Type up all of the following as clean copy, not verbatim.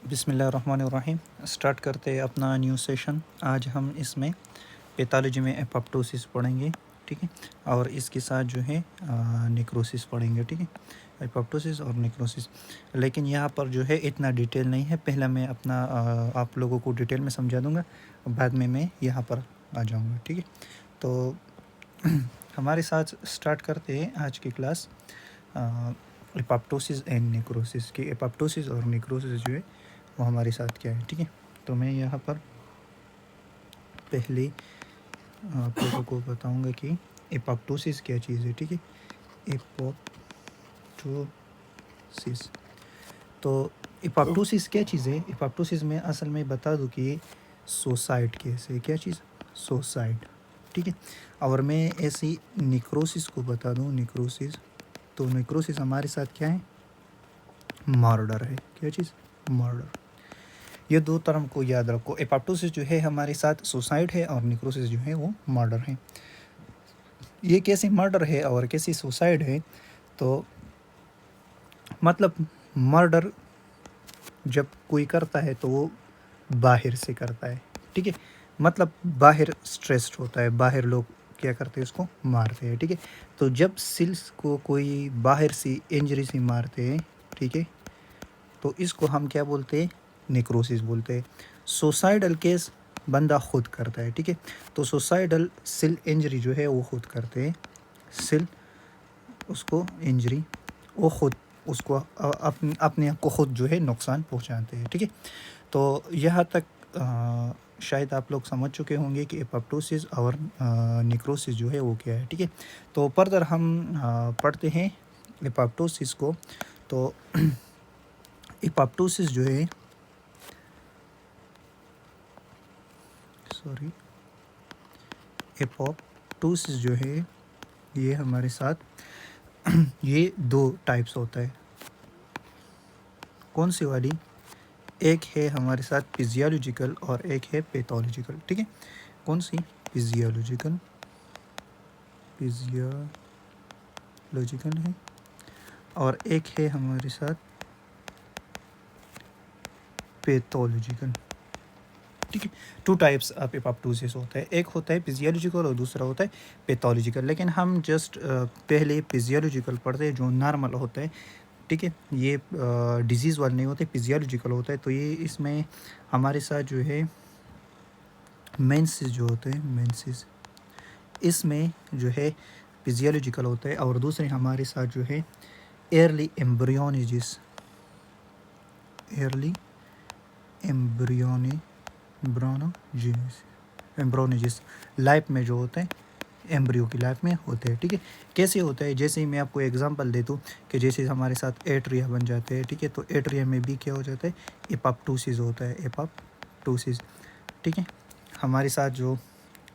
बिस्मिल्लाहिर्रहमानिर्रहीम। स्टार्ट करते हैं अपना न्यू सेशन। आज हम इसमें पैथोलॉजी में एपोप्टोसिस पढ़ेंगे, ठीक है। और इसके साथ जो है नेक्रोसिस पढ़ेंगे, ठीक है। एपोप्टोसिस और नेक्रोसिस, लेकिन यहाँ पर जो है इतना डिटेल नहीं है। पहला मैं अपना आप लोगों को डिटेल में समझा दूँगा, बाद में मैं यहाँ पर आ जाऊँगा, ठीक है। तो हमारे साथ स्टार्ट करते हैं आज की क्लास एपोप्टोसिस एंड नेक्रोसिस की। एपोप्टोसिस और नेक्रोसिस जो है वो हमारे साथ क्या है, ठीक है। तो मैं यहाँ पर पहले आप लोगों को बताऊँगा कि एपोप्टोसिस क्या चीज़ है, ठीक है। एपोप्टोसिस, तो एपोप्टोसिस क्या चीज़ है। एपोप्टोसिस में असल में बता दूँ कि सुसाइड कैसे, क्या चीज़, सुसाइड, ठीक है। और मैं ऐसी नेक्रोसिस को बता दूँ, नेक्रोसिस, तो नेक्रोसिस हमारे साथ क्या है, मर्डर है। क्या चीज़, मर्डर। ये दो टर्म को याद रखो। एपोप्टोसिस जो है हमारे साथ सुसाइड है और नेक्रोसिस जो है वो मर्डर है। ये कैसे मर्डर है और कैसी सुसाइड है, तो मतलब मर्डर जब कोई करता है तो वो बाहर से करता है, ठीक है। मतलब बाहर स्ट्रेस्ड होता है, बाहर लोग क्या करते हैं, उसको मारते हैं, ठीक है। तो जब सिल्स को कोई बाहर से इंजरी से मारते हैं, ठीक है, तो इसको हम क्या बोलते हैं, नेक्रोसिस बोलते हैं। सुसाइडल केस बंदा खुद करता है, ठीक है। तो सुसाइडल सिल इंजरी जो है वो खुद करते हैं, सिल उसको इंजरी, वो खुद उसको अपने आप को खुद जो है नुकसान पहुंचाते हैं, ठीक है। तो यहाँ तक शायद आप लोग समझ चुके होंगे कि एपोप्टोसिस और नेक्रोसिस जो है वो क्या है, ठीक है। तो फर्दर हम पढ़ते हैं एपोप्टोसिस को। तो एपोप्टोसिस जो है, सॉरी, एपोप्टोसिस जो है ये हमारे साथ ये दो टाइप्स होता है। कौन सी वाली, एक है हमारे साथ फिजियोलॉजिकल और एक है पैथोलॉजिकल, ठीक है। कौन सी, फिजियोलॉजिकल, फिजियोलॉजिकल है, और एक है हमारे साथ पैथोलॉजिकल, ठीक है। टू टाइप्स ऑफ एपोप्टोसिस होता है, एक होता है फिजियोलॉजिकल और दूसरा होता है पैथोलॉजिकल। लेकिन हम जस्ट पहले फिजियोलॉजिकल पढ़ते हैं जो नॉर्मल होता है, ठीक है। ये डिजीज़ वाले नहीं होते, फिजियोलॉजिकल होता है। तो ये इसमें हमारे साथ जो है मेंसेस जो होते हैं, मेंसेस, इसमें जो है फिजियोलॉजिकल होता है। और दूसरे हमारे साथ जो है एयरली एम्ब्रियोनिजिस, एयरली एम्ब्रोनोजिस लाइफ में जो होते हैं, एम्ब्रियो की लाइफ में होते हैं, ठीक है। कैसे होता है, जैसे ही मैं आपको एग्जांपल दे दूँ कि जैसे हमारे साथ एट्रिया बन जाते हैं, ठीक है। तो एट्रिया में भी क्या हो जाता है, एपोप्टोसिस होता है, एपोप्टोसिस, ठीक है। हमारे साथ जो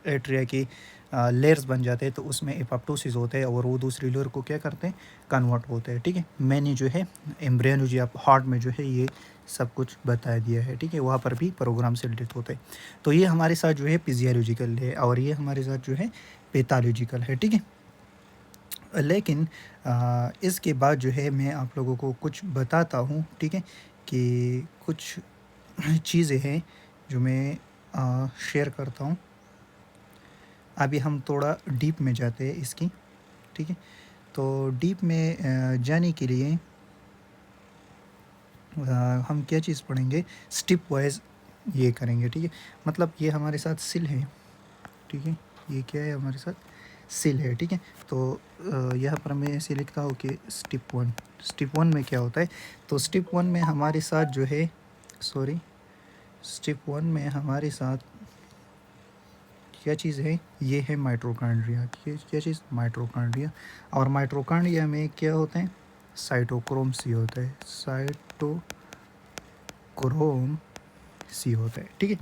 एट्रिया की लेयर्स बन जाते हैं तो उसमें एपोप्टोसिस होता है और वो दूसरी लेयर को क्या करते हैं, कन्वर्ट होते हैं, ठीक है। मैंने जो है एम्ब्रियोलॉजी ऑफ हार्ट में जो है ये सब कुछ बता दिया है, ठीक है। वहाँ पर भी प्रोग्राम से रिलेटेड होता है। तो ये हमारे साथ जो है फिजियोलॉजिकल है और ये हमारे साथ जो है पैथोलॉजिकल है, ठीक है। लेकिन इसके बाद जो है मैं आप लोगों को कुछ बताता हूँ, ठीक है, कि कुछ चीज़ें हैं जो मैं शेयर करता हूँ। अभी हम थोड़ा डीप में जाते हैं इसकी, ठीक है। तो डीप में जाने के लिए हम क्या चीज़ पढ़ेंगे, स्टेप वाइज ये करेंगे, ठीक है। मतलब ये हमारे साथ सिल है, ठीक है। ये क्या है, हमारे साथ सिल है, ठीक है। तो यहाँ पर मैं ऐसे लिखता हूँ कि स्टेप वन, स्टेप वन में क्या होता है। तो स्टेप वन में हमारे साथ जो है, सॉरी, स्टेप वन में हमारे साथ क्या चीज़ है, ये है माइटोकॉन्ड्रिया। क्या चीज़, माइटोकॉन्ड्रिया। और माइटोकॉन्ड्रिया में क्या होते हैं, साइटोक्रोम सी होता है, साइटोक्रोम सी होता है, ठीक है।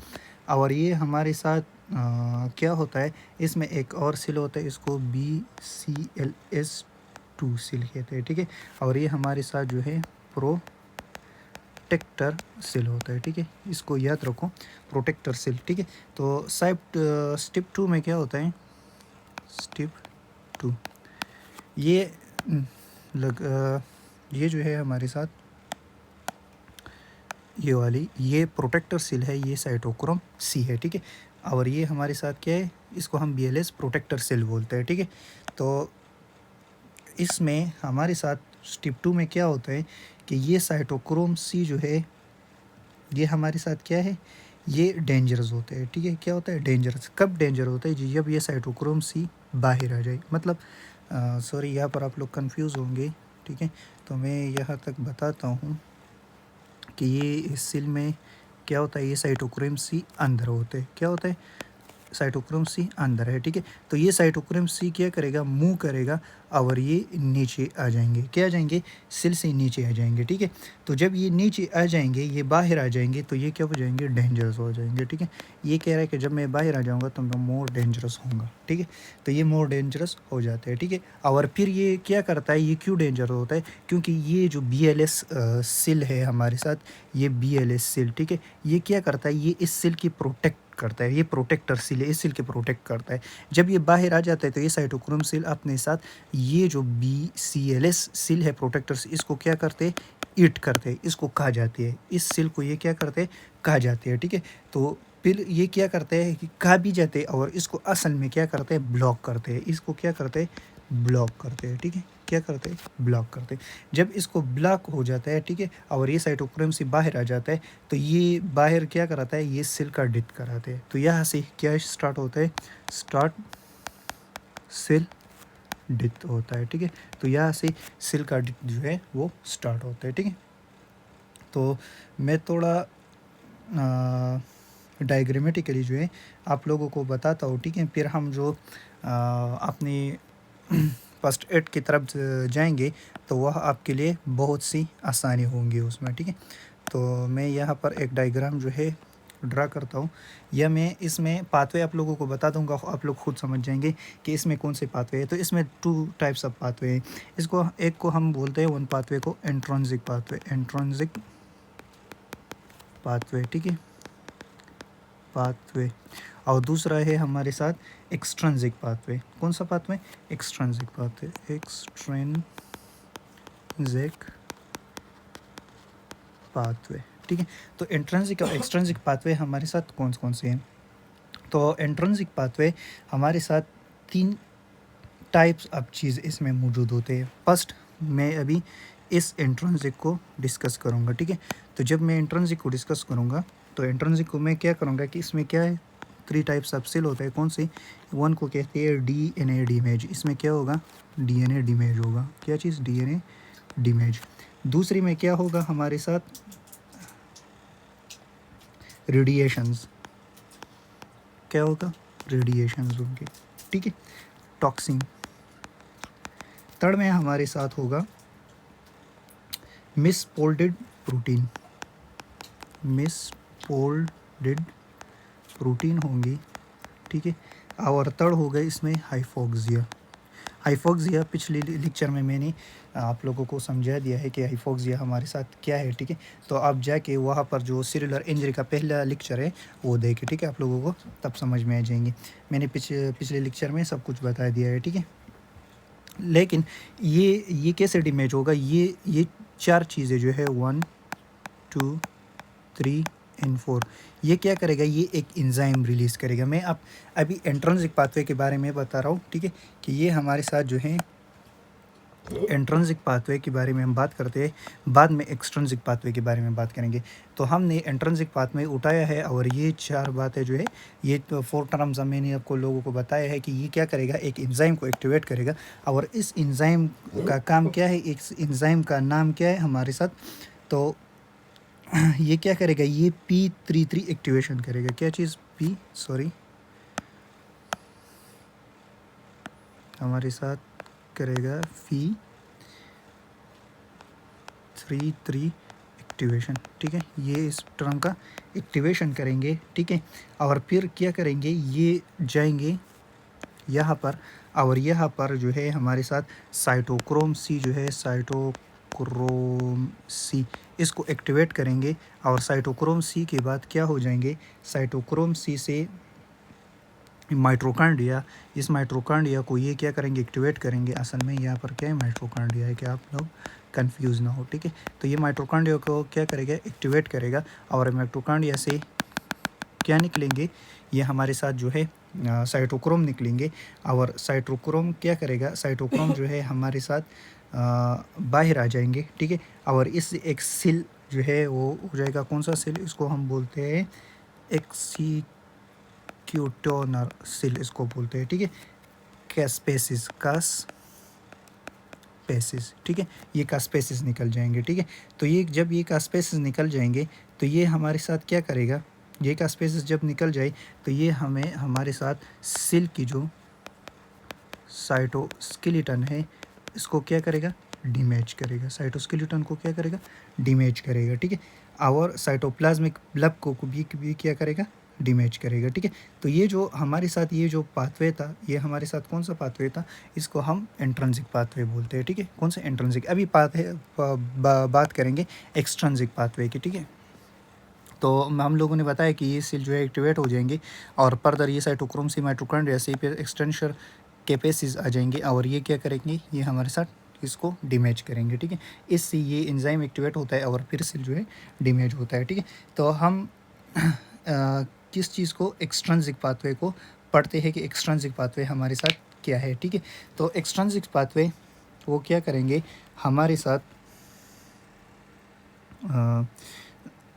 और ये हमारे साथ क्या होता है, इसमें एक और सिल होता है, इसको BCLS2 सिल कहते हैं, ठीक है। और ये हमारे साथ जो है प्रोटेक्टर सेल होता है, ठीक है। इसको याद रखो, प्रोटेक्टर सेल, ठीक है। तो स्टेप टू में क्या होता है, स्टेप टू, ये ये जो है हमारे साथ ये वाली ये प्रोटेक्टर सेल है, ये साइटोक्रोम सी है, ठीक है। और ये हमारे साथ क्या है, इसको हम BLS प्रोटेक्टर सेल बोलते हैं, ठीक है। तो इसमें हमारे साथ स्टेप 2 में क्या होता है कि ये साइटोक्रोम सी जो है ये हमारे साथ क्या है, ये डेंजरस होते हैं, ठीक है। क्या होता है डेंजरस, कब डेंजर होता है जी, जब ये साइटोक्रोम सी बाहर आ जाए। मतलब सॉरी यहाँ पर आप लोग कंफ्यूज होंगे, ठीक है। तो मैं यहाँ तक बताता हूँ कि ये इस सेल में क्या होता है, ये साइटोक्रोम सी अंदर होते हैं। क्या होता है, साइटोक्रोम सी अंदर है, ठीक है। तो ये साइटोक्रोम सी क्या करेगा, मूव करेगा और ये नीचे आ जाएंगे, क्या आ जाएंगे, सेल से नीचे आ जाएंगे, ठीक है। तो जब ये नीचे आ जाएंगे, ये बाहर आ जाएंगे, तो ये क्या हो जाएंगे, डेंजरस हो जाएंगे, ठीक है। ये कह रहा है कि जब मैं बाहर आ जाऊंगा तो मैं मोर डेंजरस होऊंगा, ठीक है। तो ये मोर डेंजरस हो जाते हैं, ठीक है। और फिर ये क्या करता है, ये क्यों डेंजर होता है, क्योंकि ये जो BLS सेल है हमारे साथ, ये BLS सेल, ठीक है, ये क्या करता है, ये इस सेल की प्रोटेक्ट करता है, ये प्रोटेक्टर सेल है, इस सेल की प्रोटेक्ट करता है। जब ये बाहर आ जाता है तो ये साइटोक्रोम सेल अपने साथ ये जो BCLS सेल है प्रोटेक्टर से, इसको क्या करते हैं, ईट करते हैं, इसको खा जाते हैं, इस सेल को ये क्या करते हैं, खा जाते हैं, ठीक है। तो फिर ये क्या करते हैं कि खा भी जाते हैं और इसको असल में क्या करते हैं, ब्लॉक करते हैं, इसको क्या करते हैं, ब्लॉक करते हैं, ठीक है। क्या करते हैं, ब्लॉक करते हैं। जब इसको ब्लॉक हो जाता है, ठीक है, और ये साइटोक्रोम से बाहर आ जाता है, तो ये बाहर क्या कराता है, ये सेल का डेथ कराते हैं। तो यहाँ से क्या स्टार्ट होता है, स्टार्ट सेल डेथ होता है, ठीक है। तो यहाँ से सेल का डेथ जो है वो स्टार्ट होता है, ठीक है। तो मैं थोड़ा डायग्रामेटिकली जो है आप लोगों को बताता हूँ, ठीक है। फिर हम जो अपनी फर्स्ट एड की तरफ जाएंगे तो वह आपके लिए बहुत सी आसानी होंगी उसमें, ठीक है। तो मैं यहाँ पर एक डायग्राम जो है ड्रा करता हूँ, या मैं इसमें पाथवे आप लोगों को बता दूंगा, आप लोग खुद समझ जाएंगे कि इसमें कौन से पाथवे है। तो इसमें 2 टाइप्स ऑफ पाथवे हैं। इसको एक को हम बोलते हैं वन पाथवे को एंट्रोंसिक पाथवे, एंट्रोंसिक पाथवे, ठीक है, पाथवे। और दूसरा है हमारे साथ एक्सट्रिंसिक पाथवे। कौन सा pathway, extrinsic pathway, extrinsic pathway, ठीक है। तो इंट्रिंसिक और एक्सट्रिंसिक पाथवे हमारे साथ कौन कौन से हैं। तो इंट्रिंसिक पाथवे हमारे साथ 3 टाइप्स ऑफ चीज़ इसमें मौजूद होते हैं। फर्स्ट मैं अभी इस इंट्रिंसिक को डिस्कस करूँगा, ठीक है। तो जब मैं इंट्रिंसिक को डिस्कस करूँगा तो इंट्रिंसिक को मैं क्या करूँगा कि इसमें क्या है, 3 टाइप्स ऑफ सेल होता है। कौन से, वन को कहते हैं DNA डैमेज, इसमें क्या होगा, DNA डैमेज होगा। क्या चीज़, DNA डैमेज। दूसरी में क्या होगा हमारे साथ, रेडिएशंस, क्या होगा, रेडिएशंस होंगे, ठीक है, टॉक्सिन। थर्ड में हमारे साथ होगा मिसफोल्डेड प्रोटीन, मिसफोल्डेड प्रोटीन होंगी, ठीक है। और थर्ड होगा इसमें हाइपोक्सिया। हाइपोक्सिया पिछले लेक्चर में मैंने आप लोगों को समझा दिया है कि हाइपोक्सिया हमारे साथ क्या है, ठीक है। तो आप जाके वहाँ पर जो सेलुलर इंजरी का पहला लेक्चर है वो देखें, ठीक है, आप लोगों को तब समझ में आ जाएंगे। मैंने पिछले लेक्चर में सब कुछ बता दिया है, ठीक है। लेकिन ये कैसे डैमेज होगा, ये 4 चीज़ें जो है 1 2 3 एंड 4, ये क्या करेगा, ये एक एंजाइम रिलीज़ करेगा। मैं आप अभी इंट्रिंसिक पाथवे के बारे में बता रहा हूँ, ठीक है, कि ये हमारे साथ जो है इंट्रिंसिक पाथवे के बारे में हम बात करते हैं, बाद में एक्सट्रिंसिक पाथवे के बारे में बात करेंगे। तो हमने इंट्रिंसिक पाथवे उठाया है और ये 4 बातें जो है, ये तो 4 टर्म्स मैंने आपको लोगों को बताया है कि ये क्या करेगा, एक एंजाइम को एक्टिवेट करेगा। और इस एंजाइम का काम क्या है, इस एंजाइम का नाम क्या है हमारे साथ, तो ये क्या करेगा, ये P33 एक्टिवेशन करेगा। क्या चीज़, हमारे साथ करेगा P33 एक्टिवेशन, ठीक है। ये इस टर्म का एक्टिवेशन करेंगे, ठीक है। और फिर क्या करेंगे, ये जाएंगे यहाँ पर, और यहाँ पर जो है हमारे साथ साइटोक्रोम सी जो है, साइटोक्रोम सी, इसको एक्टिवेट करेंगे। और साइटोक्रोम सी के बाद क्या हो जाएंगे, साइटोक्रोम सी से माइटोकॉन्ड्रिया, इस माइटोकॉन्ड्रिया को ये क्या करेंगे, एक्टिवेट करेंगे। असल में यहाँ पर क्या है, माइटोकॉन्ड्रिया है, क्या आप लोग कंफ्यूज ना हो, ठीक है। तो ये माइटोकॉन्ड्रिया को क्या करेगा, एक्टिवेट करेगा, और माइटोकॉन्ड्रिया से क्या निकलेंगे, ये हमारे साथ जो है साइटोक्रोम निकलेंगे, और साइटोक्रोम क्या करेगा, साइटोक्रोम जो है हमारे साथ बाहर आ जाएंगे, ठीक है। और इस एक सेल जो है वो हो जाएगा, कौन सा सेल, इसको हम बोलते हैं एक्सीक्यूटोनर सेल, इसको बोलते हैं, ठीक है। कैस्पेसिस, कास्पेसिस, ठीक है, ये कास्पेसिस निकल जाएंगे, ठीक है। तो ये जब ये कास्पेसिस निकल जाएंगे तो ये हमारे साथ क्या करेगा, ये कास्पेसिस जब निकल जाए तो ये हमें हमारे साथ सेल की जो साइटोस्केलेटन है इसको क्या करेगा, डैमेज करेगा, साइटोस्केलेटन को क्या करेगा, डैमेज करेगा, ठीक है। और साइटोप्लाज्मिक ब्लब को भी क्या करेगा, डैमेज करेगा, ठीक है। तो ये जो हमारे साथ ये जो पाथवे था, ये हमारे साथ कौन सा पाथवे था, इसको हम इंट्रिंसिक पाथवे बोलते हैं, ठीक है। कौन सा, इंट्रिंसिक। अभी बात करेंगे एक्सट्रिंसिक पाथवे की, ठीक है। तो हम लोगों ने बताया कि ये सेल जो है एक्टिवेट हो जाएंगे, और फर्दर ये साइटोक्रोम से माइटोकॉन्ड्रिया से फिर एक्सटेंशन कैपेसिस आ जाएंगे, और ये क्या करेंगे, ये हमारे साथ इसको डैमेज करेंगे, ठीक है। इससे ये एंजाइम एक्टिवेट होता है और फिर सेल जो है डैमेज होता है, ठीक है। तो हम किस चीज़ को, एक्सट्रिंसिक पाथवे को पढ़ते हैं कि एक्सट्रिंसिक पाथवे हमारे साथ क्या है, ठीक है। तो एक्सट्रिंसिक पाथवे वो क्या करेंगे हमारे साथ,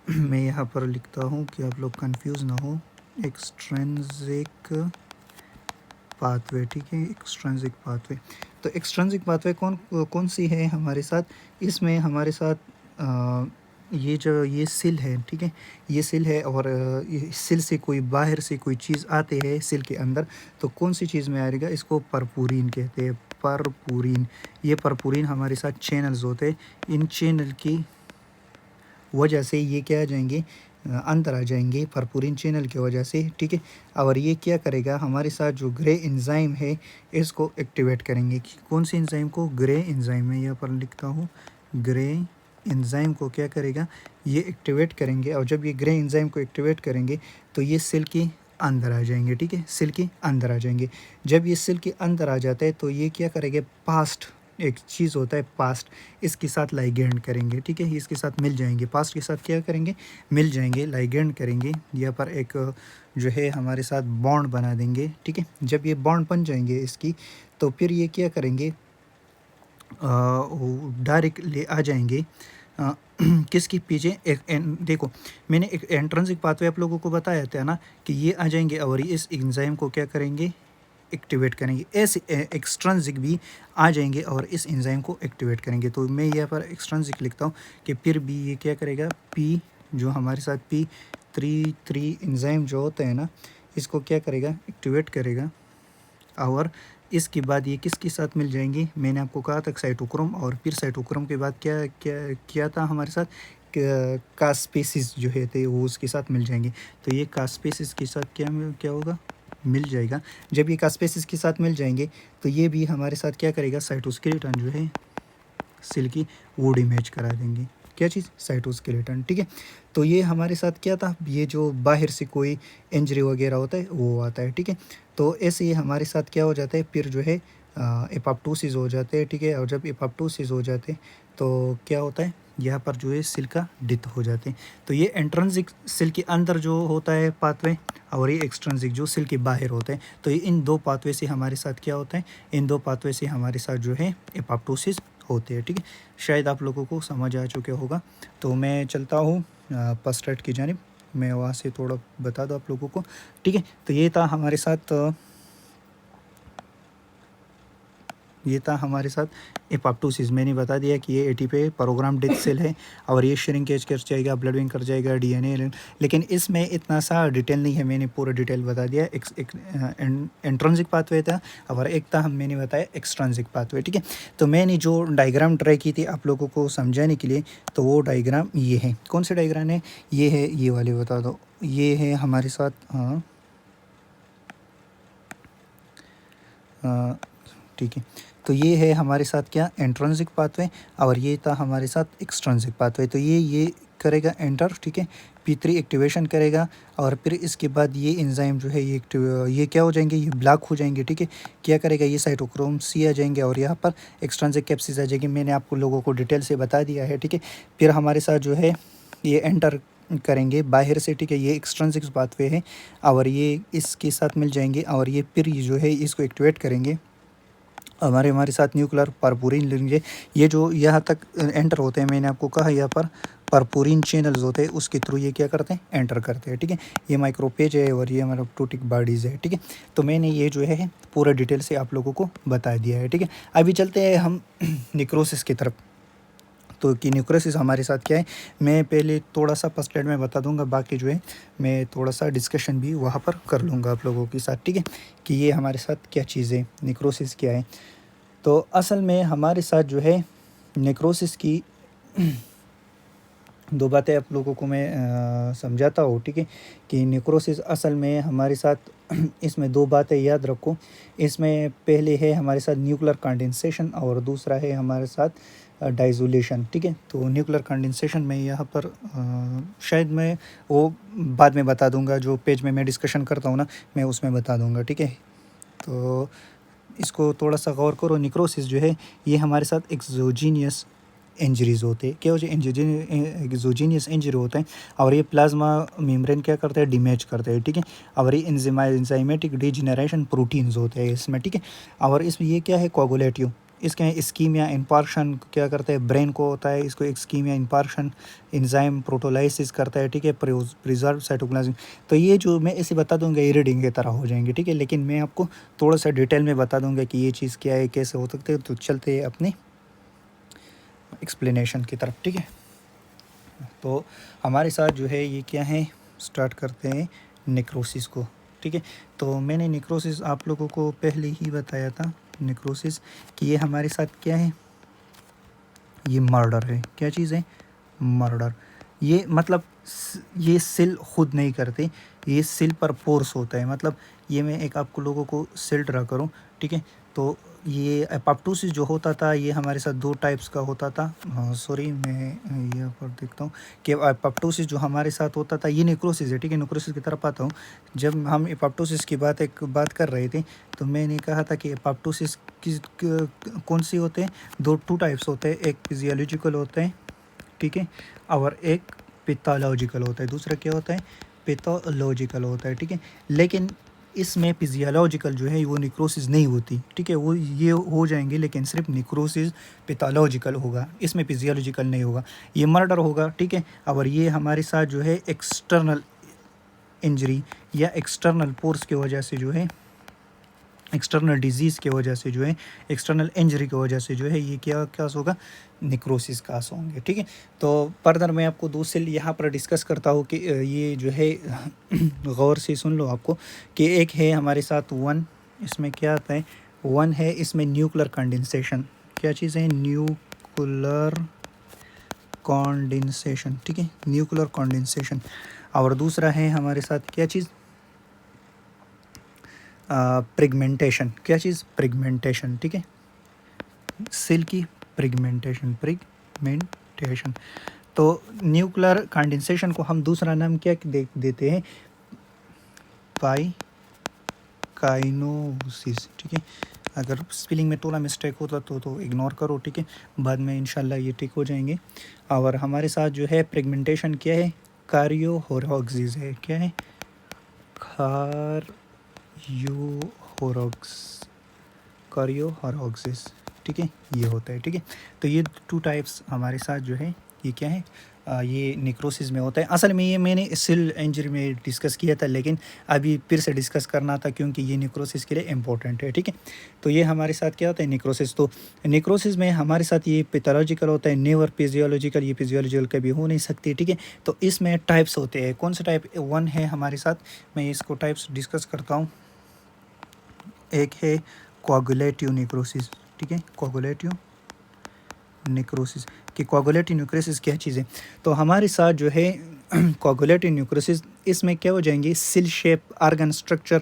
मैं यहाँ पर लिखता हूँ कि आप लोग कंफ्यूज ना हो, एक्सट्रिंसिक पाथवे, ठीक है, एक्सट्रिंसिक पाथवे। तो एक्सट्रिंसिक पाथवे कौन कौन सी है हमारे साथ, इसमें हमारे साथ ये जो ये सेल है, ठीक है, ये सेल है, और ये सेल से कोई बाहर से कोई चीज़ आते है सेल के अंदर, तो कौन सी चीज़ में आएगा, इसको परपूरिन कहते हैं, परपूरिन। ये परपूरिन हमारे साथ चैनल्स होते हैं, इन चैनल की वजह से ये क्या आ जाएंगे, अंदर आ जाएंगे परपूरिन चैनल की वजह से, ठीक है। और ये क्या करेगा, हमारे साथ जो ग्रे एंजाइम है इसको एक्टिवेट करेंगे। कौन सी एंजाइम को, ग्रे एंजाइम है, यहाँ पर लिखता हूँ, ग्रे एंजाइम को क्या करेगा, ये एक्टिवेट करेंगे, और जब ये ग्रे एंजाइम को एक्टिवेट करेंगे तो ये सेल के अंदर आ जाएंगे, ठीक है, सेल के अंदर आ जाएंगे। जब ये सेल के अंदर आ जाता है तो ये क्या करेंगे, पास्ट एक चीज़ होता है पास्ट, इसके साथ लाइगेंड करेंगे, ठीक है, इसके साथ मिल जाएंगे, पास्ट के साथ क्या करेंगे, मिल जाएंगे, लाइगेंड करेंगे, यहाँ पर एक जो है हमारे साथ बॉन्ड बना देंगे, ठीक है। जब ये बॉन्ड बन जाएंगे इसकी, तो फिर ये क्या करेंगे, डायरेक्ट ले आ जाएंगे किसकी पीछे, देखो मैंने एक इंट्रिंसिक पाथवे आप लोगों को बताया था ना कि ये आ जाएंगे और इस एंजाइम को क्या करेंगे, एक्टिवेट करेंगे। ऐसे एक्सट्रिंसिक भी आ जाएंगे और इस एंजाइम को एक्टिवेट करेंगे। तो मैं यहाँ पर एक्सट्रिंसिक लिखता हूँ कि फिर भी ये क्या करेगा, पी जो हमारे साथ P33 एंजाइम जो होता है ना, इसको क्या करेगा, एक्टिवेट करेगा, और इसके बाद ये किसके साथ मिल जाएंगे, मैंने आपको कहा था साइटोक्रोम, और फिर साइटोक्रोम के बाद क्या क्या किया था हमारे साथ, कास्पेसिस जो है थे वो उसके साथ मिल जाएंगे। तो ये कास्पेसिस के साथ क्या होगा, मिल जाएगा। जब ये कास्पेसिस के साथ मिल जाएंगे तो ये भी हमारे साथ क्या करेगा, साइटोस्केलेटन जो है सेल की वो डैमेज करा देंगे। क्या चीज़, साइटोस्केलेटन, ठीक है। तो ये हमारे साथ क्या था, ये जो बाहर से कोई इंजरी वगैरह होता है वो आता है, ठीक है। तो ऐसे ही हमारे साथ क्या हो जाता है, फिर जो है एपोप्टोसिस हो जाते हैं, ठीक है। और जब एपोप्टोसिस हो जाते हैं तो क्या होता है, यहाँ पर जो है सेल का डेथ हो जाते हैं। तो ये इंट्रिंसिक सेल के अंदर जो होता है पाथवे, और ये एक्सट्रिंसिक जो सेल के बाहर होता है। तो ये इन दो पाथवे से हमारे साथ क्या होता है, इन दो पाथवे से हमारे साथ जो है एपोप्टोसिस होते हैं, ठीक है। शायद आप लोगों को समझ आ चुके होगा। तो मैं चलता हूँ पस्टर्ट की जानिब, मैं वहाँ से थोड़ा बता दूँ आप लोगों को, ठीक है। तो ये था हमारे साथ एपोप्टोसिस। मैंने बता दिया कि ये 80 पे प्रोग्राम डेथ सेल है, और ये श्रिंकेज कर जाएगा, ब्लडिंग कर जाएगा, डीएनए, लेकिन इसमें इतना सा डिटेल नहीं है, मैंने पूरा डिटेल बता दिया। एक इंट्रिंसिक पाथवे था और एक था मैंने बताया एक्सट्रिंसिक पाथवे, ठीक है। तो मैंने जो डायग्राम ट्राई की थी आप लोगों को समझाने के लिए, तो वो डायग्राम ये है। कौन से डायग्राम है, ये है, ये वाले बता दो, ये है हमारे साथ, हाँ ठीक है। तो ये है हमारे साथ क्या, इंट्रिंसिक पाथवे, और ये था हमारे साथ एक्सट्रिंसिक पाथवे। तो ये करेगा एंटर, ठीक है। P3 एक्टिवेशन करेगा और फिर इसके बाद ये एंजाइम जो है ये क्या हो जाएंगे, ये ब्लॉक हो जाएंगे, ठीक है। क्या करेगा, ये साइटोक्रोम C आ जाएंगे और यहाँ पर एक्सट्रिंसिक कैप्सिस आ जाएगी। मैंने आपको लोगों को डिटेल से बता दिया है, ठीक है। फिर हमारे साथ जो है ये एंटर करेंगे बाहर से, ठीक है। ये एक्सट्रिंसिक पाथवे है और ये इसके साथ मिल जाएंगे और ये फिर जो है इसको एक्टिवेट करेंगे। हमारे साथ न्यूक्लियर परपोरिन लेंगे। ये जो यहाँ तक एंटर होते हैं, मैंने आपको कहा यहाँ पर परपोरिन चैनल्स होते हैं, उसके थ्रू ये क्या करते हैं, एंटर करते हैं, ठीक है। ये माइक्रोपेज है और ये हमारा प्रोटिक बॉडीज़ है, ठीक है। तो मैंने ये जो है पूरा डिटेल से आप लोगों को बता दिया है, ठीक है। अभी चलते हैं हम नेक्रोसिस की तरफ। तो कि नेक्रोसिस हमारे साथ क्या है, मैं पहले थोड़ा सा फर्स्ट स्लाइड में बता दूंगा, बाकी जो है मैं थोड़ा सा डिस्कशन भी वहाँ पर कर लूँगा आप लोगों के साथ, ठीक है, कि ये हमारे साथ क्या चीज़ है, नेक्रोसिस क्या है। तो असल में हमारे साथ जो है नेक्रोसिस की दो बातें आप लोगों को मैं समझाता हूँ, ठीक है, कि नेक्रोसिस असल में हमारे साथ इसमें दो बातें याद रखो। इसमें पहले है हमारे साथ न्यूक्लियर कंडेंसेशन और दूसरा है हमारे साथ डाइजोलेशन, ठीक है। तो न्यूक्लियर कंडेंसेशन में यहाँ पर शायद मैं वो बाद में बता दूंगा, जो पेज में मैं डिस्कशन करता हूँ ना, मैं उसमें बता दूंगा, ठीक है। तो इसको थोड़ा सा गौर करो। नेक्रोसिस जो है ये हमारे साथ एक्सोजीनियस इंजरीज होते हैं। क्या हो जाए, एक्सोजीनियस इंजरी होते हैं और ये प्लाज्मा मेम्ब्रेन क्या करते हैं, डैमेज करते हैं, ठीक है। और ये एंजाइमेटिक डिजेनरेशन प्रोटीन्स होते हैं इसमें, ठीक है। और इसमें ये क्या है, कोगुलेटिव, इसके इस्कीमिया इंपार्शन क्या करते हैं, ब्रेन को होता है, इसको इस्कीमिया इंपार्शन एंजाइम प्रोटोलाइसिस करता है, ठीक है, प्रिजर्व साइटोप्लाज्म। तो ये जो मैं इसे बता दूंगा ये रीडिंग की तरह हो जाएंगे, ठीक है, लेकिन मैं आपको थोड़ा सा डिटेल में बता दूंगा कि ये चीज़ क्या है, कैसे हो सकते हैं। तो चलते हैं अपनी एक्सप्लेनेशन की तरफ, ठीक है। तो हमारे साथ जो है ये क्या है, स्टार्ट करते हैं नेक्रोसिस को, ठीक है। तो मैंने नेक्रोसिस आप लोगों को पहले ही बताया था, नेक्रोसिस कि ये हमारे साथ क्या है, ये मर्डर है। क्या चीज़ है, मर्डर। ये मतलब ये सेल खुद नहीं करते, ये सेल पर फोर्स होता है। मतलब ये मैं एक आपको लोगों को सेल ड्रा करूं, ठीक है। तो ये एपोप्टोसिस जो होता था ये हमारे साथ दो टाइप्स का होता था। सॉरी, मैं यहाँ पर देखता हूँ कि एपोप्टोसिस जो हमारे साथ होता था ये नेक्रोसिस है, ठीक है। नेक्रोसिस की तरफ आता हूँ। जब हम एपोप्टोसिस की बात कर रहे थे तो मैंने कहा था कि एपोप्टोसिस की कौन सी होते हैं, टू टाइप्स होते हैं। एक फिजियोलॉजिकल होते हैं, ठीक है, और एक पैथोलॉजिकल होता है। दूसरा क्या होता है, पैथोलॉजिकल होता है, ठीक है। लेकिन इसमें फिजियोलॉजिकल जो है वो नेक्रोसिस नहीं होती, ठीक है। वो ये हो जाएंगे लेकिन सिर्फ नेक्रोसिस पैथोलॉजिकल होगा, इसमें फिजियोलॉजिकल नहीं होगा। ये मर्डर होगा, ठीक है। और ये हमारे साथ जो है एक्सटर्नल इंजरी या एक्सटर्नल फोर्स की वजह से जो है, एक्सटर्नल डिजीज़ की वजह से जो है, एक्सटर्नल इंजरी की वजह से जो है ये क्या होगा, नेक्रोसिस कास होंगे, ठीक है। तो फर्दर मैं आपको दो सेल यहाँ पर डिस्कस करता हूँ कि ये जो है गौर से सुन लो आपको, कि एक है हमारे साथ वन, इसमें क्या आता है, वन है इसमें न्यूक्लियर कंडेंसेशन। क्या चीज़ है, न्यूक्लियर कंडेंसेशन, ठीक है, न्यूक्लियर कंडेंसेशन। और दूसरा है हमारे साथ क्या चीज़, प्रिगमेंटेशन। क्या चीज़, प्रिगमेंटेशन, ठीक है, सेल की प्रिगमेंटेशन। तो न्यूक्लियर कंडेंसेशन को हम दूसरा नाम क्या देते हैं, काइनोसिस, ठीक है। अगर स्पेलिंग में थोड़ा मिस्टेक होता तो इग्नोर करो, ठीक है, बाद में इंशाल्लाह ये ठीक हो जाएंगे। और हमारे साथ जो है प्रिगमेंटेशन क्या है, कार्योहोरॉक्सिस है। क्या है, कार्योहोरॉक्सिस, ठीक है, ये होता है, ठीक है। तो ये टू टाइप्स हमारे साथ जो है ये क्या है, ये नेक्रोसिस में होता है। असल में ये मैंने सेल इंजरी में डिस्कस किया था, लेकिन अभी फिर से डिस्कस करना था क्योंकि ये नेक्रोसिस के लिए इम्पोर्टेंट है, ठीक है। तो ये हमारे साथ क्या होता है, नेक्रोसिस। तो नेक्रोसिस में हमारे साथ ये पैथोलॉजिकल होता है, नेवर फिजियोलॉजिकल। ये फिजियोलॉजिकल कभी हो नहीं सकती, ठीक है। तो इसमें टाइप्स होते हैं। कौन सा टाइप, वन है हमारे साथ, मैं इसको टाइप्स डिस्कस करता हूँ। एक है कोगुलेटिव नेक्रोसिस, ठीक है, कोगुलेटिव नेक्रोसिस। कि कोगुलेटिव नेक्रोसिस क्या चीज़ है, तो हमारे साथ जो है कोगुलेटिव नेक्रोसिस, इसमें क्या हो जाएंगे, सेल शेप, ऑर्गन स्ट्रक्चर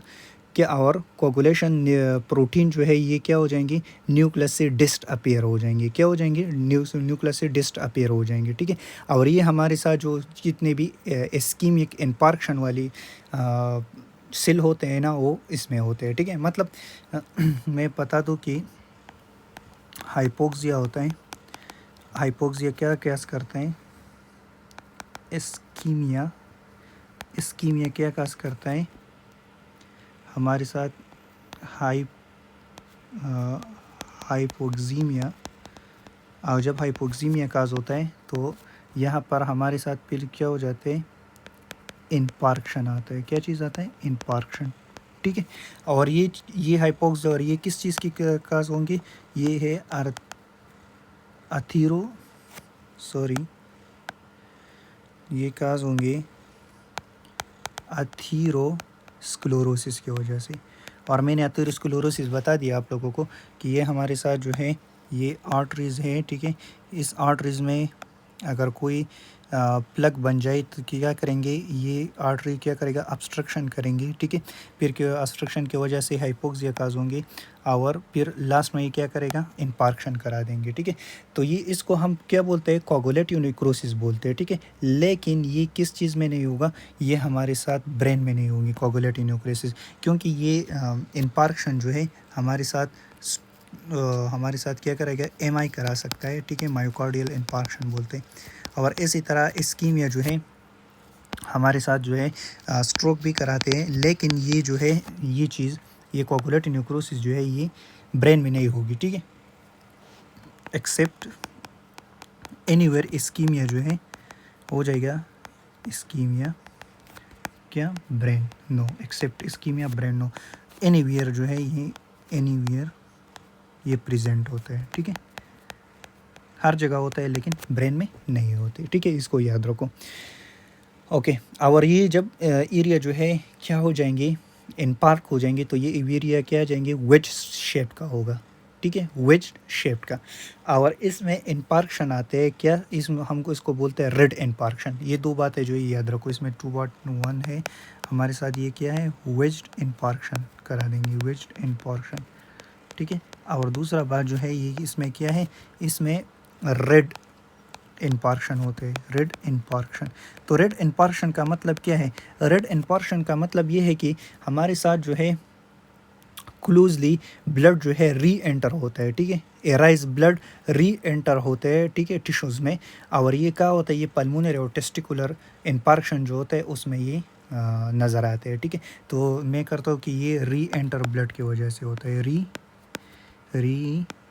क्या, और कोगुलेशन प्रोटीन जो है ये क्या हो जाएंगे, न्यूक्लियस से डिस्ट अपीयर हो जाएंगे, क्या हो जाएंगे, न्यूक्लियस से डिस्ट अपीयर हो जाएंगे, ठीक है। और ये हमारे साथ जो जितने भी इस्कीमिक इन्पार्क्शन वाली सेल होते हैं ना, वो इसमें होते हैं, ठीक है। मतलब मैं बता दूँ कि हाइपोक्सिया होता है, हाइपोक्सिया क्या केस करते हैं, इस्कीमिया, इस्कीमिया क्या केस करता है हमारे साथ, हाइपोक्सीमिया। और जब हाइपोक्सीमिया काज होता है तो यहाँ पर हमारे साथ फिर क्या हो जाते हैं, इन्पार्क्शन आता है, क्या चीज़ आता है, इन्पार्क्शन, ठीक है। और ये हाइपोक्स और ये किस चीज़ की काज होंगे, ये है अथीरो सॉरी ये काज होंगे अथीरोस्क्लेरोसिस की वजह से। और मैंने अथीरोस्क्लेरोसिस बता दिया आप लोगों को कि ये हमारे साथ जो है ये आर्टरीज़ है, ठीक है। इस आर्टरीज़ में अगर कोई प्लग बन जाए तो क्या करेंगे, ये आर्टरी क्या करेगा, ऑब्स्ट्रक्शन करेंगे, ठीक है। फिर क्या ऑब्स्ट्रक्शन की वजह से हाइपोक्सिया काज होंगे और फिर लास्ट में ये क्या करेगा, इन्पार्क्शन करा देंगे, ठीक है। तो ये इसको हम क्या बोलते हैं, कोगुलेटिव नेक्रोसिस बोलते हैं, ठीक है। लेकिन ये किस चीज़ में नहीं होगा, ये हमारे साथ ब्रेन में नहीं होगी कोगुलेटिव नेक्रोसिस, क्योंकि ये इन्पार्क्शन जो है हमारे साथ क्या करेगा, एमआई करा सकता है, ठीक है, मायोकार्डियल इन्पार्क्शन बोलते हैं। और इसी तरह इस्कीमिया जो है हमारे साथ जो है स्ट्रोक भी कराते हैं, लेकिन ये जो है ये चीज़, ये कोगुलेटिव नेक्रोसिस जो है ये ब्रेन में नहीं होगी, ठीक है। एक्सेप्ट एनीवेयर इस्कीमिया जो है हो जाएगा, इस्कीमिया क्या, brain, no, except ischemia brain, no, anywhere जो है ये, एनीवेयर ये प्रेजेंट होता है, ठीक है। हर जगह होता है लेकिन ब्रेन में नहीं होते, ठीक है, इसको याद रखो, ओके। और ये जब एरिया जो है क्या हो जाएंगे, इनपार्क हो जाएंगे, तो ये एरिया क्या आ जाएंगे, वेज शेप का होगा, ठीक है, वेज शेप का। और इसमें इनपार्क्शन आते हैं क्या, इसमें हमको इसको बोलते हैं रेड इनपार्क्शन। ये दो बात है जो ये याद रखो, इसमें 2.1 है हमारे साथ, ये क्या है, वेज्ड इनपार्क्शन करा देंगे, वेज्ड इनपार्क्शन, ठीक है। और दूसरा बात जो है ये इसमें क्या है, इसमें रेड इनपार्क्शन होते हैं, रेड इनपार्क्शन। तो रेड इनपार्क्शन का मतलब क्या है, रेड इनपार्क्शन का मतलब ये है कि हमारे साथ जो है क्लोजली ब्लड जो है री एंटर होता है, ठीक है, एराइज ब्लड री एंटर होते हैं, ठीक है, टिश्यूज़ में। और ये क्या होता है, ये पल्मोनरी और टेस्टिकुलर इनपार्क्शन जो होता है उसमें ये नज़र आते हैं, ठीक है। तो मैं करता हूँ कि ये री एंटर ब्लड की वजह से होता है, री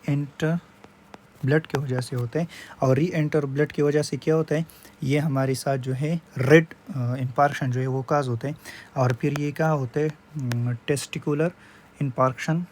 एंटर ब्लड की वजह से होते हैं। और री एंटर ब्लड की वजह से क्या होता है, ये हमारे साथ जो है रेड इनपार्क्शन जो है वो काज होते हैं। और फिर ये क्या होते हैं, टेस्टिकुलर इनपार्क्शन,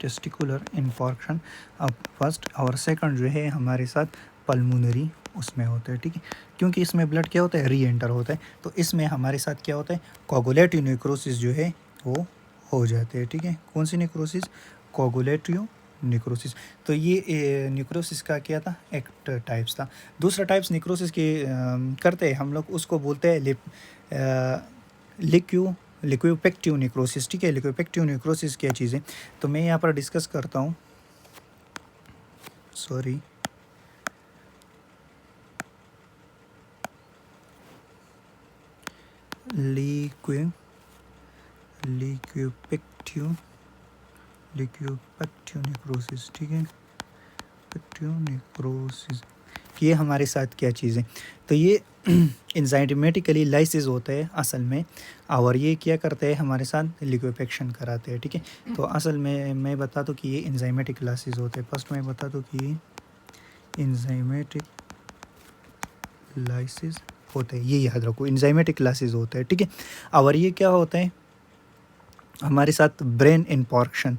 टेस्टिकुलर इनपार्क्शन अब फर्स्ट, और सेकंड जो है हमारे साथ पल्मोनरी उसमें होता है, ठीक है, क्योंकि इसमें ब्लड क्या होता है, री एंटर होता है। तो इसमें हमारे साथ क्या होता है, कोगुलेटिव नेक्रोसिस जो है वो हो जाते हैं, ठीक है। कौन सी नेक्रोसिस, कोगुलेटिव नेक्रोसिस। तो ये नेक्रोसिस का क्या था, एक टाइप्स था। दूसरा टाइप्स नेक्रोसिस के करते हैं हम लोग, उसको बोलते हैं लिक्विपेक्टिव नेक्रोसिस, ठीक है। लिक्विपेक्टिव नेक्रोसिस क्या चीज़ है, तो मैं यहाँ पर डिस्कस करता हूँ, सॉरी, लिक्विपेक्टिव नेक्रोसिस, ठीक है, पेक्टिव नेक्रोसिस, ये हमारे साथ क्या चीज़ है, तो ये इंजाइमेटिकली लाइसिस होता है असल में। और ये क्या करते हैं, हमारे साथ लिक्विफेक्शन कराते हैं, ठीक है। तो असल में मैं बता दूँ कि ये इंजाइमेटिक लाइसिस होते हैं। फर्स्ट मैं बता दूँ कि ये इंजाइमेटिक लाइसिस होते हैं, ये याद रखो, इंजाइमेटिक लाइसिस होता है, ठीक है। और ये क्या होता है, हमारे साथ ब्रेन इनपार्क्शन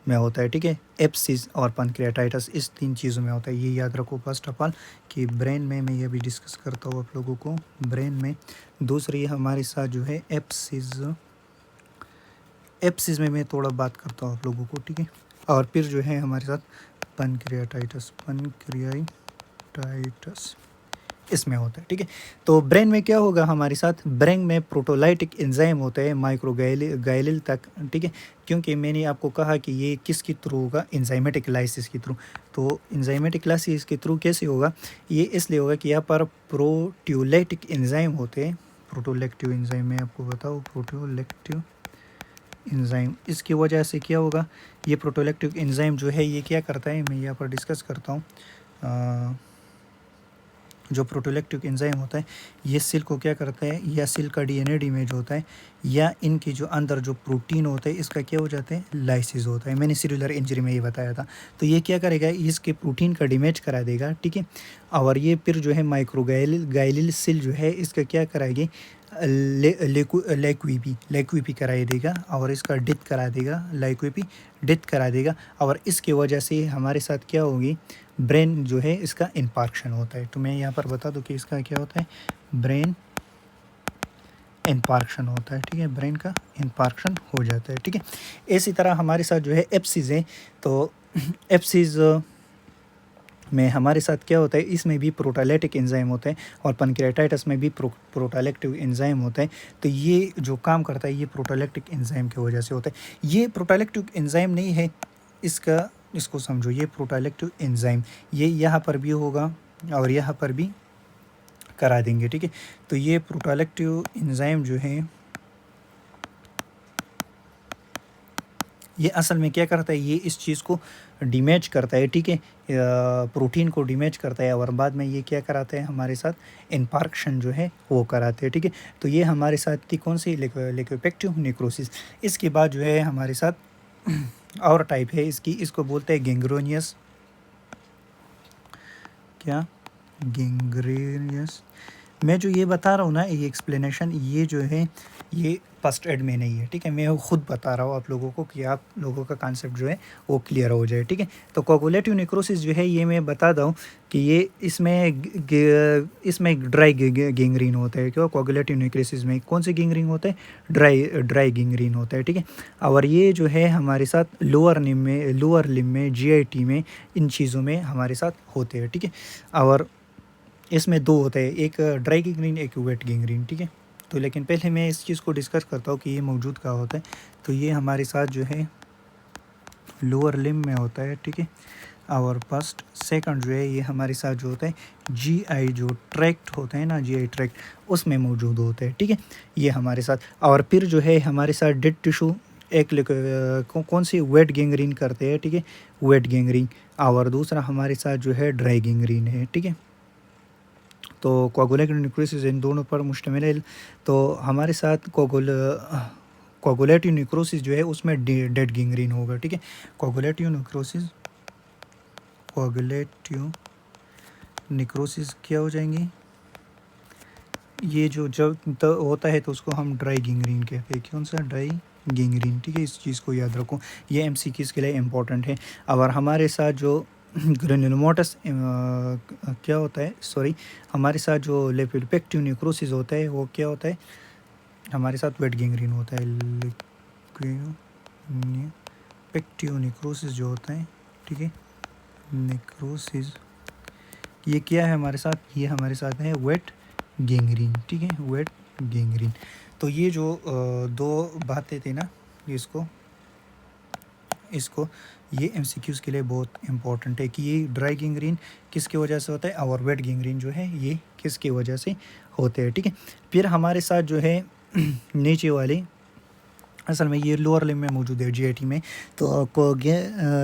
में होता है, ठीक है, एप्सिस और पैंक्रियाटाइटिस, इस तीन चीज़ों में होता है, ये याद रखो फर्स्ट ऑफ ऑल कि ब्रेन में मैं ये भी डिस्कस करता हूँ आप लोगों को, ब्रेन में। दूसरी हमारे साथ जो है एप्सिस में मैं थोड़ा बात करता हूँ आप लोगों को, ठीक है। और फिर जो है हमारे साथ पैंक्रियाटाइटिस, इसमें होता है, ठीक है। तो ब्रेन में क्या होगा हमारे साथ, ब्रेन में प्रोटोलाइटिक एंजाइम होता है माइक्रोगाइलिल तक, ठीक है। क्योंकि मैंने आपको कहा कि ये किसके थ्रू होगा, एंजाइमेटिक लाइसिस के थ्रू। तो एंजाइमेटिक लाइसिस के थ्रू कैसे होगा, ये इसलिए होगा कि यहाँ पर प्रोटियोलैक्टिक एंजाइम होते हैं। प्रोटोलैक्टिव एंजाइम मैं आपको बताऊँ, प्रोटोलैक्टिव एंजाइम, इसकी वजह से क्या होगा, ये प्रोटोलैक्टिव एंजाइम जो है ये क्या करता है, मैं यहाँ पर डिस्कस करता हूँ। जो प्रोटोलैक्टिक एंजाइम होता है ये सेल को क्या करता है, या सेल का डीएनए डैमेज होता है, या इनके जो अंदर जो प्रोटीन होता है इसका क्या हो जाता है, लाइसिस होता है। मैंने सेलुलर इंजरी में ये बताया था। तो ये क्या करेगा, इसके प्रोटीन का डैमेज करा देगा, ठीक है। और ये फिर जो है माइक्रोगाइलिल सेल जो है इसका क्या कराएगी, लैक्विपी कराई देगा, और इसका डेथ करा देगा, लैक्विपी डेथ करा देगा। और इसकी वजह से हमारे साथ क्या होगी, ब्रेन जो है इसका इन्फार्क्शन होता है। तो मैं यहाँ पर बता दूँ कि इसका क्या होता है, ब्रेन इन्फार्क्शन होता है, ठीक है, ब्रेन का इन्फार्क्शन हो जाता है, ठीक है। इसी तरह हमारे साथ जो है एप्सिस है, तो एप्सिस में हमारे साथ क्या होता है, इसमें भी प्रोटोलैक्टिक एंजाइम होता है, और पैनक्रियाटाइटिस में भी प्रोटोलैक्टिक एंजाइम होता है। तो ये जो काम करता है ये प्रोटोलैक्टिक एंजाइम की वजह से होता है। ये प्रोटोलैक्टिक एंजाइम नहीं है, इसको समझो, ये प्रोटोलैक्टिक एंजाइम ये यहाँ पर भी होगा और यहाँ पर भी करा देंगे, ठीक है। तो ये प्रोटोलैक्टिव एंजाइम जो है ये असल में क्या करता है, ये इस चीज़ को डैमेज करता है, ठीक है, प्रोटीन को डैमेज करता है, और बाद में ये क्या कराते हैं हमारे साथ, इन्फार्क्शन जो है वो कराते हैं, ठीक है। तो ये हमारे साथ थी कौन सी, लिक्विपेक्टिव नेक्रोसिस। इसके बाद जो है हमारे साथ और टाइप है इसकी, इसको बोलते हैं गैंग्रेनियस, क्या, गैंग्रेनियस। मैं जो ये बता रहा हूँ ना, ये एक्सप्लेनेशन ये जो है ये फर्स्ट एड में नहीं है, ठीक है। मैं खुद बता रहा हूँ आप लोगों को कि आप लोगों का कॉन्सेप्ट जो है वो क्लियर हो जाए, ठीक है। तो कोगुलेटिव नेक्रोसिस जो है ये मैं बता दूँ कि ये इसमें ड्राई गैंग्रीन होता है। क्यों, कोगुलेटिव नेक्रोसिस में कौन से गैंग्रीन होता है, ड्राई गैंग्रीन होता है, ठीक है। और ये जो है हमारे साथ लोअर लिम्ब में GIT में इन चीज़ों में हमारे साथ होते हैं, ठीक है। और इसमें दो होते हैं, एक ड्राई गैंग्रीन, एक वेट गैंग्रीन, ठीक है। तो लेकिन पहले मैं इस चीज़ को डिस्कस करता हूँ कि ये मौजूद कहाँ होता है। तो ये हमारे साथ जो है लोअर लिम्ब में होता है, ठीक है। और फर्स्ट सेकंड जो है ये हमारे साथ जो होता है GI जो ट्रैक्ट होता है ना, GI ट्रैक्ट उसमें मौजूद होता है, ठीक है, ये हमारे साथ। और फिर जो है हमारे साथ डेड टिश्यू एक कौन सी वेट गैंग्रीन करते हैं, ठीक है, वेट गैंग्रीन। और दूसरा हमारे साथ जो है ड्राई गैंग्रीन है, ठीक है। तो कोगुलेटिव नेक्रोसिस इन दोनों पर मुश्तमिल है। तो हमारे साथ कोगुलेटिव नेक्रोसिस जो है उसमें डेड गैंग्रीन होगा, ठीक है। कोगुलेटिव नेक्रोसिस क्या हो जाएंगी, ये जो जब होता है तो उसको हम ड्राई गैंग्रीन कहते हैं। कौन सा, ड्राई गैंग्रीन, ठीक है। इस चीज़ को याद रखो, ये MCQs के लिए इम्पोर्टेंट है। और हमारे साथ जो ग्रेनुलोमाटस क्या होता है, सॉरी, हमारे साथ जो लिक्विपेक्टिव नेक्रोसिस होता है वो क्या होता है, हमारे साथ वेट गैंग्रीन होता है। लिक्विपेक्टिव नेक्रोसिस जो होता है, ठीक है, नेक्रोसिस ये क्या है हमारे साथ, ये हमारे साथ है वेट गैंग्रीन, ठीक है, वेट गैंग्रीन। तो ये जो दो बातें थी ना, इसको ये MCQs के लिए बहुत इंपॉर्टेंट है कि ये ड्राई गैंग्रीन किसकी वजह से होता है और वेट गैंग्रीन जो है ये किसकी वजह से होते हैं, ठीक है। फिर हमारे साथ जो है नीचे वाले, असल में ये लोअर लिम्ब में मौजूद है GIT में। तो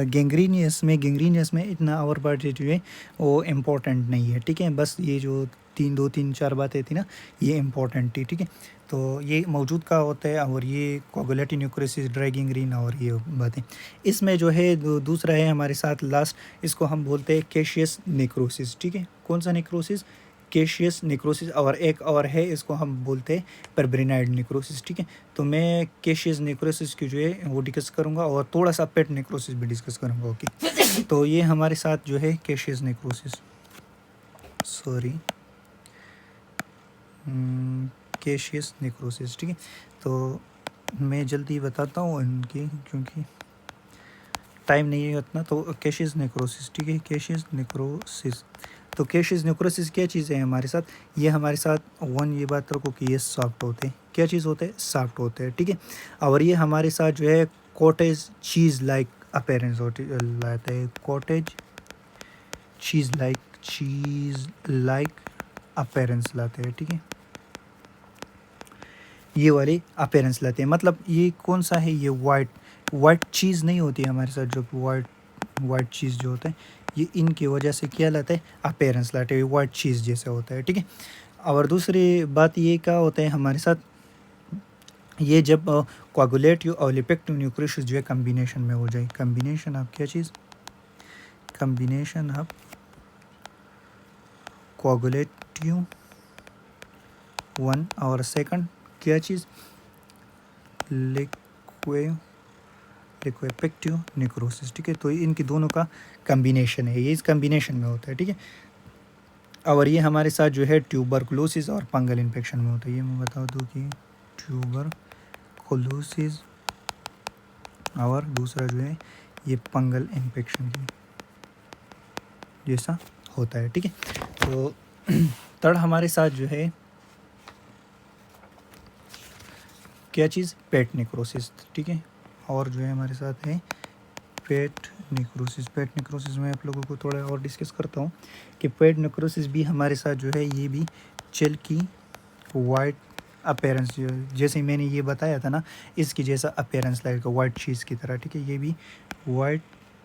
गैंग्रीनियस में इतना और पार्ट जो है वो इम्पोर्टेंट नहीं है, ठीक है। बस ये जो 3 बातें थी ना ये इम्पोर्टेंट थी, ठीक है। तो ये मौजूद का होता है, और ये कोगुलेटिव नेक्रोसिस, ड्राई गैंग्रीन और ये बातें। इसमें जो है दूसरा है हमारे साथ लास्ट, इसको हम बोलते हैं कैशियस नेक्रोसिस, ठीक है। कौन सा नेक्रोसिस, कैशियस नेक्रोसिस। और एक और है इसको हम बोलते हैं पेब्रिनाइड नेक्रोसिस, ठीक है। तो मैं कैशियस नेक्रोसिस की जो है वो डिस्कस करूँगा, और थोड़ा सा पेट नेक्रोसिस भी डिस्कस करूँगा, ओके। तो ये हमारे साथ जो है Cassius necrosis, sorry, Cassius necrosis, ठीक है। तो मैं जल्दी बताता हूँ इनकी क्योंकि टाइम नहीं है उतना। तो कैशियस नेक्रोसिस, ठीक है, कैशियस नेक्रोसिस तो कैशियस नेक्रोसिस क्या चीज़ है हमारे साथ, ये हमारे साथ वन ये बात रखो कि ये सॉफ्ट होते हैं, क्या चीज़ होते हैं, सॉफ्ट होते हैं, ठीक है। और ये हमारे साथ जो है कॉटेज चीज़ लाइक अपेरेंस होती लाता है, कॉटेज चीज़ लाइक अपेरेंस लाते हैं, ठीक है। ये वाले अपेरेंस लाते हैं, मतलब ये कौन सा है, ये वाइट चीज़ नहीं होती है हमारे साथ, जो वाइट चीज़ जो होता है ये इनकी वजह से क्या लाता है, अपेरेंस लाते हैं, वाइट चीज़ जैसा होता है, ठीक है। और दूसरी बात ये क्या होता है हमारे साथ, ये जब कोगुलेटिव और लिपेक्टिव न्यूक्लियस जो है कम्बिनेशन में हो जाए, कम्बिनेशन ऑफ क्या चीज़, कम्बिनेशन ऑफ कोगुलेटिव वन और सेकंड क्या चीज़, लिक्वेपेक्टिव नेक्रोसिस, ठीक है। तो इनकी दोनों का कम्बिनेशन है, ये इस कम्बिनेशन में होता है, ठीक है। और ये हमारे साथ जो है ट्यूबरकुलोसिस और फंगल इन्फेक्शन में होता है, ये मैं बता दूँ कि ट्यूबरकुलोसिस और दूसरा जो है ये फंगल इन्फेक्शन की जैसा होता है, ठीक है। तो थर्ड हमारे साथ जो है क्या चीज़, पेट नेक्रोसिस, ठीक है। और जो है हमारे साथ है पेट नेक्रोसिस। पेट नेक्रोसिस में आप लोगों को थोड़ा और डिस्कस करता हूँ कि पेट नेक्रोसिस भी हमारे साथ जो है ये भी चेल की वाइट अपेरेंस, जैसे मैंने ये बताया था ना, इसकी जैसा अपेरेंस लाएगा वाइट चीज़ की तरह, ठीक है। ये भी वाइट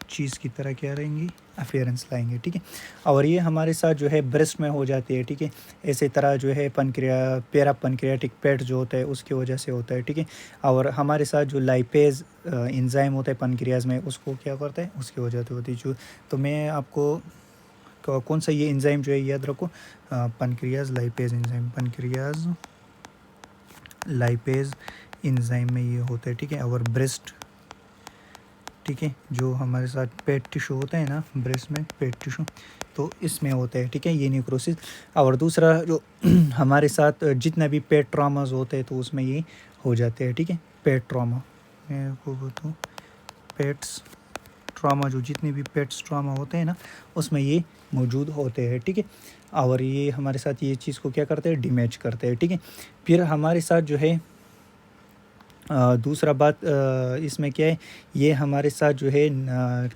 चीज़ की तरह क्या रहेंगी, अपेरेंस लाएंगे, ठीक है। और ये हमारे साथ जो है ब्रेस्ट में हो जाती है, ठीक है। इसी तरह जो है पैरा पैनक्रियाटिक पेट जो होता है उसकी वजह से होता है, ठीक है। और हमारे साथ जो लाइपेज एंजाइम होता है पैनक्रियाज में, उसको क्या करता है, उसकी वजह से होती है जो, तो मैं आपको कौन सा ये एंजाइम जो है याद रखो, pancreas lipase enzyme, pancreas lipase enzyme में ये होता है, ठीक है। और ब्रेस्ट, ठीक है, जो हमारे साथ पेट टिश्यू होता है ना, ब्रेस्ट में पेट टिश्यू, तो इसमें होता है, ठीक है, ये नेक्रोसिस। और दूसरा जो हमारे साथ जितना भी पेट ट्रॉमास होते हैं तो उसमें ये हो जाते हैं, ठीक है। पेट ट्रॉमा, मैं आपको बताऊँ, पेट्स ट्रॉमा, जो जितने भी पेट्स ट्रॉमा होते हैं ना उसमें ये मौजूद होते हैं, ठीक है। और ये हमारे साथ ये चीज़ को क्या करते हैं, डैमेज करते हैं, ठीक है। फिर हमारे साथ जो है दूसरा बात इसमें क्या है, ये हमारे साथ जो है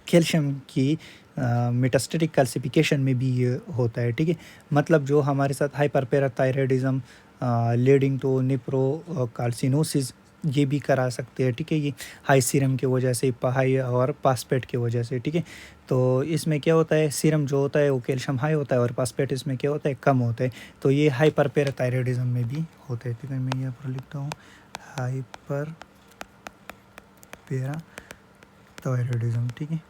कैल्शियम की मेटास्टेटिक कैल्सिफिकेशन में भी ये होता है, ठीक है। मतलब जो हमारे साथ हाइपरपैराथायराइडिज्म लीडिंग टू निप्रो कार्सिनोसिस ये भी करा सकते हैं, ठीक है। ये हाई सीरम की वजह से, हाई और फास्फेट की वजह से, ठीक है। तो इसमें क्या होता है, सीरम जो होता है वो कैल्शियम हाई होता है और फास्फेट इसमें क्या होता है, कम होता है। तो ये हाइपरपैराथायराइडिज्म में भी होता है, ठीक है। मैं यहाँ पर लिखता हूँ हाइपर पैराथायराइडिज्म, ठीक है,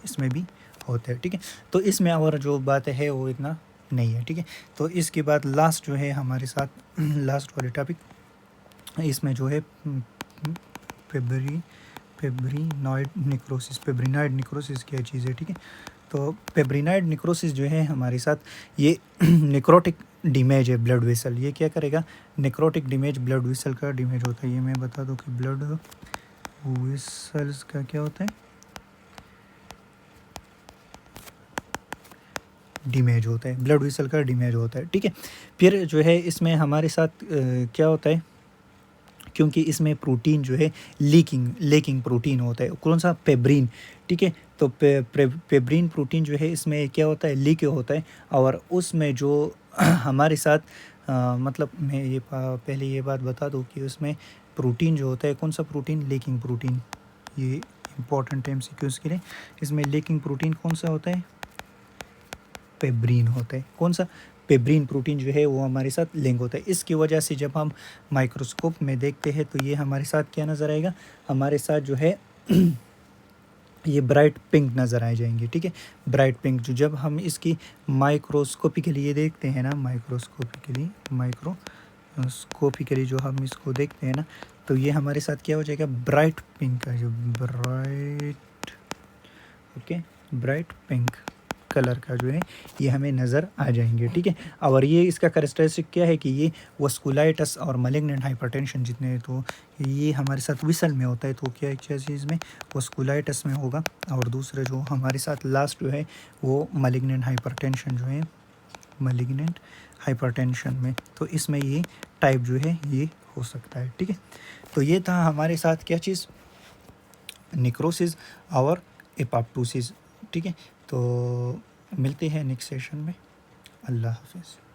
इसमें भी होता है, ठीक है। तो इसमें और जो बात है वो इतना नहीं है, ठीक है। तो इसके बाद लास्ट जो है हमारे साथ लास्ट वाले टॉपिक, इसमें जो है पेब्रिनॉइड नेक्रोसिस। पेब्रिनॉइड नेक्रोसिस क्या चीज़ है, ठीक है। तो पेब्रिनॉइड नेक्रोसिस जो है हमारे साथ ये नेक्रोटिक डैमेज है ब्लड वेसल, ये क्या करेगा, नेक्रोटिक डैमेज ब्लड वेसल का डैमेज होता है। ये मैं बता दूं कि ब्लड वेसल्स का क्या होता है, डैमेज होता है, ब्लड वेसल का डैमेज होता है, ठीक है। फिर जो है इसमें हमारे साथ क्या होता है, क्योंकि इसमें प्रोटीन जो है लेकिंग प्रोटीन होता है, कौन सा, पेब्रिन, ठीक है। तो पेब्रिन प्रोटीन जो है इसमें क्या होता है, लीक होता है। और उसमें जो हमारे साथ मतलब मैं ये पहले ये बात बता दूं कि उसमें प्रोटीन जो होता है, कौन सा प्रोटीन, लेकिंग प्रोटीन, ये इंपॉर्टेंट है एमसीक्यूज़ के लिए। इसमें लेकिंग प्रोटीन कौन सा होता है, पेब्रिन होता है, कौन सा, पेब्रिन प्रोटीन जो है वो हमारे साथ लिंक होता है। इसकी वजह से जब हम माइक्रोस्कोप में देखते हैं तो ये हमारे साथ क्या नज़र आएगा, हमारे साथ जो है ये ब्राइट पिंक नज़र आ जाएंगे, ठीक है। ब्राइट पिंक जो जब हम इसकी माइक्रोस्कोपिकली ये देखते हैं ना, माइक्रोस्कोपिकली जो हम इसको देखते हैं ना, तो ये हमारे साथ क्या हो जाएगा, ब्राइट पिंक का जो ब्राइट पिंक कलर का जो है ये हमें नज़र आ जाएंगे, ठीक है। और ये इसका कैरेक्टरिस्टिक क्या है कि ये वस्कुलाइटिस और मैलिग्नेंट हाइपरटेंशन जितने हैं तो ये हमारे साथ विसल में होता है। तो क्या चीज़ में, वस्कुलाइटिस में होगा। और दूसरा जो हमारे साथ लास्ट जो है वो मैलिग्नेंट हाइपरटेंशन जो है मलिग्नेंट हाइपरटेंशन में। तो इसमें ये टाइप जो है ये हो सकता है। ठीक है, तो ये था हमारे साथ क्या चीज़, नेक्रोसिस और एपोप्टोसिस। ठीक है, तो मिलते हैं नेक्स्ट सेशन में। अल्लाह हाफिज़।